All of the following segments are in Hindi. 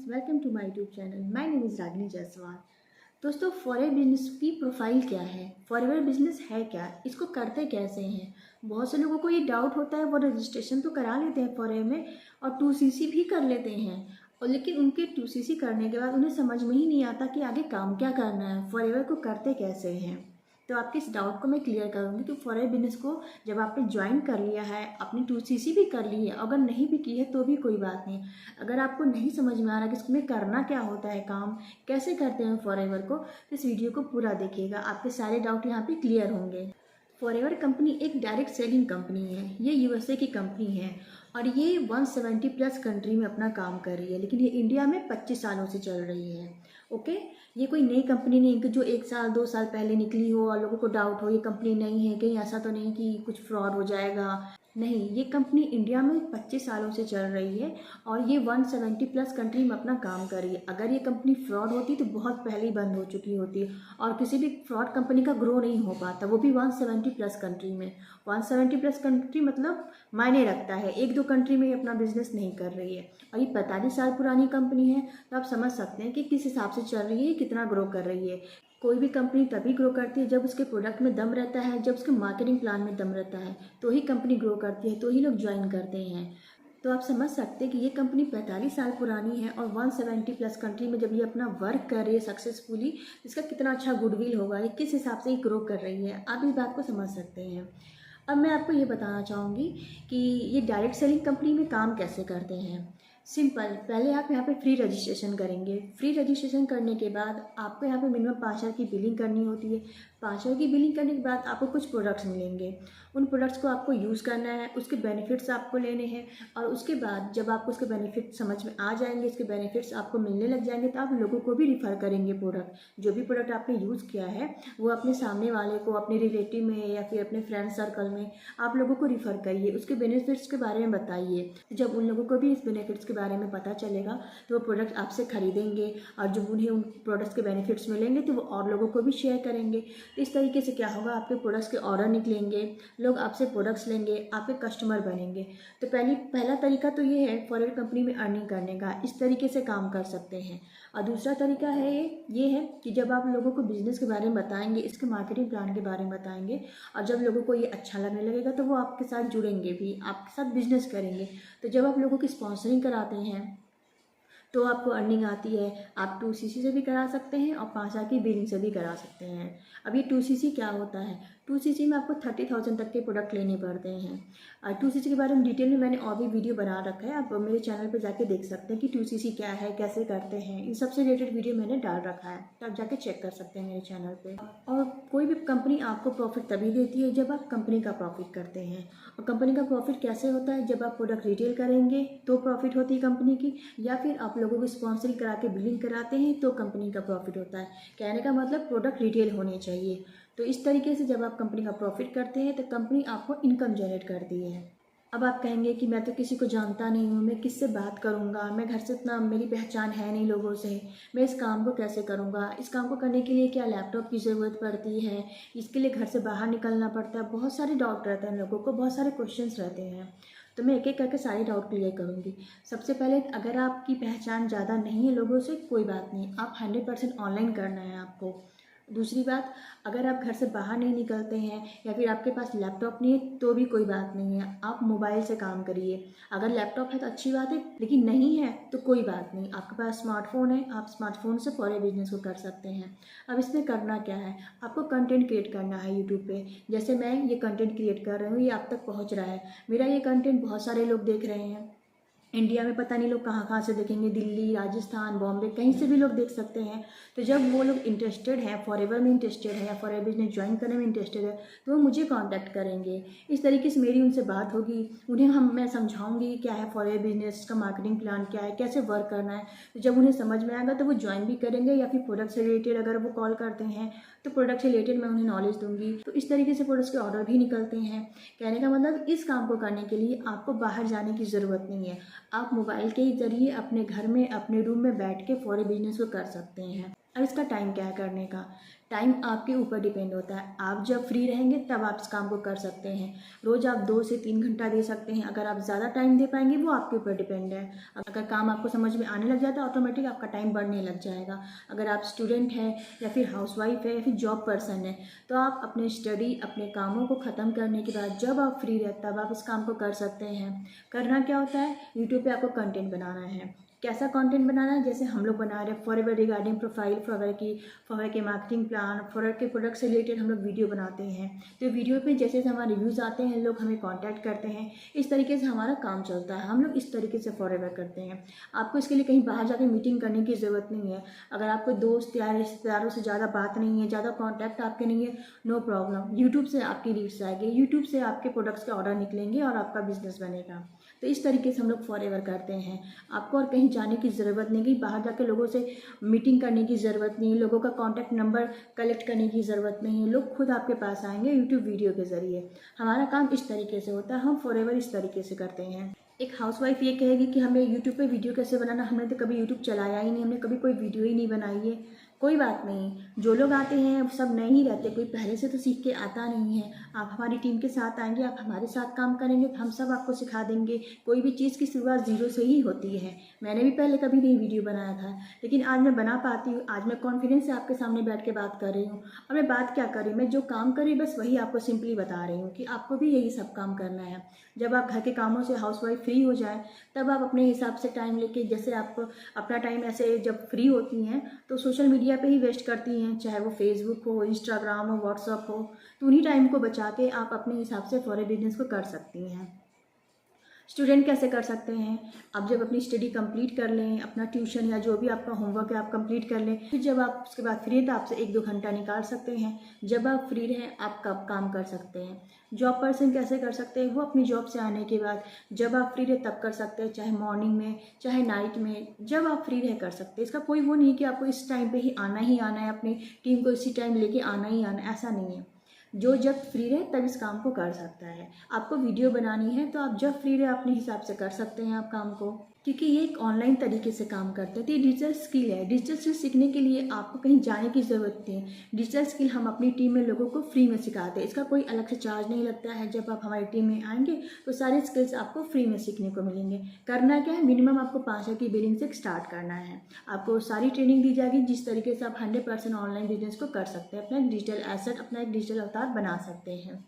Welcome to my YouTube channel. My name is Ragini Jaiswal. दोस्तों, फॉरेवर बिजनेस की प्रोफाइल क्या है, फॉरेवर बिजनेस है क्या, इसको करते कैसे हैं। बहुत से लोगों को ये डाउट होता है। वो रजिस्ट्रेशन तो करा लेते हैं फॉरेवर में और 2CC भी कर लेते हैं, और लेकिन उनके 2CC करने के बाद उन्हें समझ में ही नहीं आता कि आगे काम क्या करना है, फॉरेवर को करते कैसे हैं। तो आपके इस डाउट को मैं क्लियर करूँगी कि फॉरेवर बिजनेस को जब आपने ज्वाइन कर लिया है, अपनी 2CC भी कर ली है, अगर नहीं भी की है तो भी कोई बात नहीं। अगर आपको नहीं समझ में आ रहा कि इसमें करना क्या होता है, काम कैसे करते हैं फॉरेवर को, तो इस वीडियो को पूरा देखिएगा, आपके सारे डाउट यहाँ पे क्लियर होंगे। फॉरेवर कंपनी एक डायरेक्ट सेलिंग कंपनी है। ये USA की कंपनी है और ये 170 प्लस कंट्री में अपना काम कर रही है, लेकिन ये इंडिया में 25 सालों से चल रही है। ओके, ये कोई नई कंपनी नहीं कि जो 1 साल 2 साल पहले निकली हो और लोगों को डाउट हो ये कंपनी नहीं है, कहीं ऐसा तो नहीं कि कुछ फ्रॉड हो जाएगा। नहीं, ये कंपनी इंडिया में 25 सालों से चल रही है और ये 170 प्लस कंट्री में अपना काम कर रही है। अगर ये कंपनी फ्रॉड होती तो बहुत पहले ही बंद हो चुकी होती और किसी भी फ्रॉड कंपनी का ग्रो नहीं हो पाता, वो भी 170 प्लस कंट्री में। 170 प्लस कंट्री मतलब मायने रखता है, 1-2 कंट्री में ये अपना बिजनेस नहीं कर रही है। और ये 45 साल पुरानी कंपनी है, तो आप समझ सकते हैं कि किस हिसाब से चल रही है, कितना ग्रो कर रही है। कोई भी कंपनी तभी ग्रो करती है जब उसके प्रोडक्ट में दम रहता है, जब उसके मार्केटिंग प्लान में दम रहता है, तो ही कंपनी ग्रो करती है, तो ही लोग ज्वाइन करते हैं। तो आप समझ सकते हैं कि ये कंपनी 45 साल पुरानी है और 170 प्लस कंट्री में जब ये अपना वर्क कर रही है सक्सेसफुली, इसका कितना अच्छा गुडविल होगा, ये किस हिसाब से ये ग्रो कर रही है, आप इस बात को समझ सकते हैं। अब मैं आपको ये बताना चाहूँगी कि ये डायरेक्ट सेलिंग कंपनी में काम कैसे करते हैं। सिंपल, पहले आप यहाँ पे फ्री रजिस्ट्रेशन करेंगे। फ्री रजिस्ट्रेशन करने के बाद आपको यहाँ पे मिनिमम 5 हज़ार की बिलिंग करनी होती है। 5 हज़ार की बिलिंग करने के बाद आपको कुछ प्रोडक्ट्स मिलेंगे। उन प्रोडक्ट्स को आपको यूज़ करना है, उसके बेनिफिट्स आपको लेने हैं, और उसके बाद जब आपको उसके बेनिफिट समझ में आ जाएंगे, इसके बेनिफिट्स आपको मिलने लग जाएंगे, तो आप लोगों को भी रिफ़र करेंगे प्रोडक्ट। जो भी प्रोडक्ट आपने यूज़ किया है वो अपने सामने वाले को, अपने रिलेटिव में या फिर अपने फ्रेंड सर्कल में आप लोगों को रिफ़र करिए, उसके बेनिफिट्स के बारे में बताइए। जब उन लोगों को भी इस बेनिफिट्स के बारे में पता चलेगा तो वो प्रोडक्ट आपसे खरीदेंगे, और जब उन्हें उन प्रोडक्ट्स के बेनिफिट्स मिलेंगे तो वो और लोगों को भी शेयर करेंगे। इस तरीके से क्या होगा, आपके प्रोडक्ट्स के ऑर्डर निकलेंगे, लोग आपसे प्रोडक्ट्स लेंगे, आपके कस्टमर बनेंगे। तो पहला तरीका तो ये है फॉरेवर कंपनी में अर्निंग करने का, इस तरीके से काम कर सकते हैं। और दूसरा तरीका है ये है कि जब आप लोगों को बिज़नेस के बारे में बताएंगे, इसके मार्केटिंग प्लान के बारे में बताएंगे, और जब लोगों को ये अच्छा लगने लगेगा तो वो आपके साथ जुड़ेंगे भी, आपके साथ बिजनेस करेंगे। तो जब आप लोगों की स्पॉन्सरिंग कराते हैं तो आपको अर्निंग आती है। आप 2CC से भी करा सकते हैं और 5 हज़ार की बिलिंग से भी करा सकते हैं। अब ये 2CC क्या होता है, 2CC में आपको 30,000 तक के प्रोडक्ट लेने पड़ते हैं। 2CC के बारे में डिटेल में मैंने और भी वीडियो बना रखा है, आप मेरे चैनल पर जाके देख सकते हैं कि 2CC क्या है, कैसे करते हैं, इन सबसे रिलेटेड वीडियो मैंने डाल रखा है, तो आप जाके चेक कर सकते हैं मेरे चैनल पर। और कोई भी कंपनी आपको प्रॉफिट तभी देती है जब आप कंपनी का प्रॉफिट करते हैं। और कंपनी का प्रॉफिट कैसे होता है, जब आप प्रोडक्ट रिटेल करेंगे तो प्रॉफिट होती है कंपनी की, या फिर आप लोगों को स्पॉन्सरिंग करा के बिलिंग कराते हैं तो कंपनी का प्रॉफिट होता है। कहने का मतलब प्रोडक्ट रिटेल होने चाहिए। तो इस तरीके से जब आप कंपनी का प्रॉफिट करते हैं तो कंपनी आपको इनकम जनरेट करती है। अब आप कहेंगे कि मैं तो किसी को जानता नहीं हूँ, मैं किससे बात करूँगा, मैं घर से इतना, मेरी पहचान है नहीं लोगों से, मैं इस काम को कैसे करूँगा, इस काम को करने के लिए क्या लैपटॉप की ज़रूरत पड़ती है, इसके लिए घर से बाहर निकलना पड़ता है, बहुत सारे डाउट रहते हैं लोगों को, बहुत सारे क्वेश्चंस रहते हैं। तो मैं एक एक करके सारे डाउट क्लियर करूँगी। सबसे पहले, अगर आपकी पहचान ज़्यादा नहीं है लोगों से, कोई बात नहीं, आप 100% ऑनलाइन करना है आपको। दूसरी बात, अगर आप घर से बाहर नहीं निकलते हैं या फिर आपके पास लैपटॉप नहीं है तो भी कोई बात नहीं है, आप मोबाइल से काम करिए। अगर लैपटॉप है तो अच्छी बात है, लेकिन नहीं है तो कोई बात नहीं, आपके पास स्मार्टफोन है, आप स्मार्टफोन से पूरे बिजनेस को कर सकते हैं। अब इसमें करना क्या है, आपको कंटेंट क्रिएट करना है यूट्यूब पे। जैसे मैं ये कंटेंट क्रिएट कर रही हूँ, ये आप तक पहुँच रहा है, मेरा ये कंटेंट बहुत सारे लोग देख रहे हैं। इंडिया में पता नहीं लोग कहाँ कहाँ से देखेंगे, दिल्ली, राजस्थान, बॉम्बे, कहीं से भी लोग देख सकते हैं। तो जब वो लोग इंटरेस्टेड हैं, फॉरेवर में इंटरेस्टेड है या फॉरेवर बिजनेस ज्वाइन करने में इंटरेस्टेड है, तो वो मुझे कांटेक्ट करेंगे। इस तरीके से मेरी उनसे बात होगी, उन्हें मैं समझाऊंगी क्या है फॉरेवर बिजनेस का मार्केटिंग प्लान, क्या है, कैसे वर्क करना है। तो जब उन्हें समझ में आएगा तो वो ज्वाइन भी करेंगे, या फिर प्रोडक्ट से रिलेटेड अगर वो कॉल करते हैं तो प्रोडक्ट से रिलेटेड मैं उन्हें नॉलेज दूंगी। तो इस तरीके से प्रोडक्ट्स के ऑर्डर भी निकलते हैं। कहने का मतलब, इस काम को करने के लिए आपको बाहर जाने की ज़रूरत नहीं है, आप मोबाइल के जरिए अपने घर में, अपने रूम में बैठ के फॉरेवर बिजनेस को कर सकते हैं। अब इसका टाइम क्या है करने का? टाइम आपके ऊपर डिपेंड होता है। आप जब फ्री रहेंगे तब आप इस काम को कर सकते हैं। रोज़ आप 2 से 3 घंटा दे सकते हैं। अगर आप ज़्यादा टाइम दे पाएंगे वो आपके ऊपर डिपेंड है। अगर काम आपको समझ में आने लग जाता है ऑटोमेटिक आपका टाइम बढ़ने लग जाएगा। अगर आप स्टूडेंट हैं या फिर हाउसवाइफ है या फिर जॉब पर्सन है तो आप अपने स्टडी अपने कामों को ख़त्म करने के बाद जब आप फ्री रहते तब आप इस काम को कर सकते हैं। करना क्या होता है, यूट्यूब पे आपको कंटेंट बनाना है। कैसा कंटेंट बनाना है? जैसे हम लोग बना रहे हैं फॉरएवर रिगार्डिंग प्रोफाइल, फॉरएवर के मार्केटिंग प्लान, फॉरएवर के प्रोडक्ट से रिलेटेड हम लोग वीडियो बनाते हैं। तो वीडियो पे जैसे जैसे हमारे रिव्यूज़ आते हैं लोग हमें कांटेक्ट करते हैं, इस तरीके से हमारा काम चलता है। हम लोग इस तरीके से फॉरएवर करते हैं। आपको इसके लिए कहीं बाहर जाकर मीटिंग करने की ज़रूरत नहीं है। अगर आपको दोस्त या रिश्तेदारों से ज़्यादा बात नहीं है, ज़्यादा कॉन्टैक्ट आपके नहीं है, नो प्रॉब्लम, यूट्यूब से आपकी रीच आएगी, यूट्यूब से आपके प्रोडक्ट्स के ऑर्डर निकलेंगे और आपका बिजनेस बनेगा। तो इस तरीके से हम लोग फॉरएवर करते हैं। आपको और कहीं जाने की ज़रूरत नहीं, कहीं बाहर जाकर लोगों से मीटिंग करने की ज़रूरत नहीं है, लोगों का कॉन्टैक्ट नंबर कलेक्ट करने की ज़रूरत नहीं है। लोग खुद आपके पास आएंगे यूट्यूब वीडियो के ज़रिए। हमारा काम इस तरीके से होता है, हम फॉरएवर इस तरीके से करते हैं। एक हाउसवाइफ ये कहेगी कि हमें यूट्यूब पे वीडियो कैसे बनाना, हमने तो कभी यूट्यूब चलाया ही नहीं, हमने कभी कोई वीडियो ही नहीं बनाई है। कोई बात नहीं, जो लोग आते हैं सब नए ही रहते, कोई पहले से तो सीख के आता नहीं है। आप हमारी टीम के साथ आएंगे, आप हमारे साथ काम करेंगे तो हम सब आपको सिखा देंगे। कोई भी चीज़ की शुरुआत ज़ीरो से ही होती है। मैंने भी पहले कभी नहीं वीडियो बनाया था, लेकिन आज मैं बना पाती हूँ। आज मैं कॉन्फिडेंस से आपके सामने बैठ के बात कर रही हूँ। और मैं बात क्या कर रही हूँ, मैं जो काम कर रही हूँ बस वही आपको सिंपली बता रही हूँ कि आपको भी यही सब काम करना है। जब आप घर के कामों से हाउसवाइफ फ्री हो जाए तब आप अपने हिसाब से टाइम लेके, जैसे आप अपना टाइम ऐसे जब फ्री होती हैं तो सोशल मीडिया पे ही वेस्ट करती हैं, चाहे वो फेसबुक हो, इंस्टाग्राम हो, व्हाट्सअप हो, तो उन्हीं टाइम को बचा के आप अपने हिसाब से फॉरेन बिजनेस को कर सकती हैं। स्टूडेंट कैसे कर सकते हैं? आप जब अपनी स्टडी कंप्लीट कर लें, अपना ट्यूशन या जो भी आपका होमवर्क है आप कंप्लीट कर लें, फिर जब आप उसके बाद फ्री है तो आपसे 1-2 घंटा निकाल सकते हैं। जब आप फ्री रहें आप कब काम कर सकते हैं। जॉब पर्सन कैसे कर सकते हैं? वो अपनी जॉब से आने के बाद जब आप फ्री रहे तब कर सकते हैं, चाहे मॉर्निंग में चाहे नाइट में, जब आप फ्री रहे कर सकते हैं। इसका कोई वो नहीं कि आपको इस टाइम पे ही आना है, अपनी टीम को इसी टाइम लेके आना ही आना है, ऐसा नहीं है। जो जब फ्री रहे तब इस काम को कर सकता है। आपको वीडियो बनानी है तो आप जब फ्री रहे अपने हिसाब से कर सकते हैं आप काम को, क्योंकि ये एक ऑनलाइन तरीके से काम करते हैं। तो ये डिजिटल स्किल है। डिजिटल स्किल सीखने के लिए आपको कहीं जाने की ज़रूरत नहीं है। डिजिटल स्किल हम अपनी टीम में लोगों को फ्री में सिखाते हैं। इसका कोई अलग से चार्ज नहीं लगता है। जब आप हमारी टीम में आएंगे तो सारे स्किल्स आपको फ्री में सीखने को मिलेंगे। करना क्या है, मिनिमम आपको 5 की बिलिंग से स्टार्ट करना है। आपको सारी ट्रेनिंग दी जाएगी जिस तरीके से आप 100% ऑनलाइन बिजनेस को कर सकते हैं, अपना एक डिजिटल एसेट, अपना एक डिजिटल अवतार बना सकते हैं।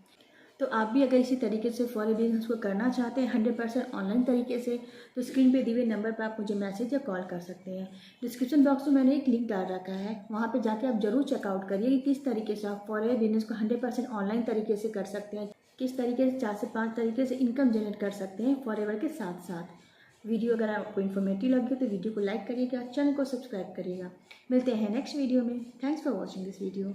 तो आप भी अगर इसी तरीके से फॉरेन बिजनेस को करना चाहते हैं 100% ऑनलाइन तरीके से, तो स्क्रीन पे दिए हुए नंबर पर आप मुझे मैसेज या कॉल कर सकते हैं। डिस्क्रिप्शन बॉक्स में मैंने एक लिंक डाल रखा है, वहाँ पे जाके आप जरूर चेकआउट करिए कि किस तरीके से आप फॉरेन बिजनेस को 100% ऑनलाइन तरीके से कर सकते हैं, किस तरीके से 4 से 5 तरीके से इनकम जनरेट कर सकते हैं फॉरएवर के साथ साथ। वीडियो अगर आपको इन्फॉर्मेटिव लगी तो वीडियो को लाइक करिएगा, चैनल को सब्सक्राइब करिएगा। मिलते हैं नेक्स्ट वीडियो में। Thanks for watching this video.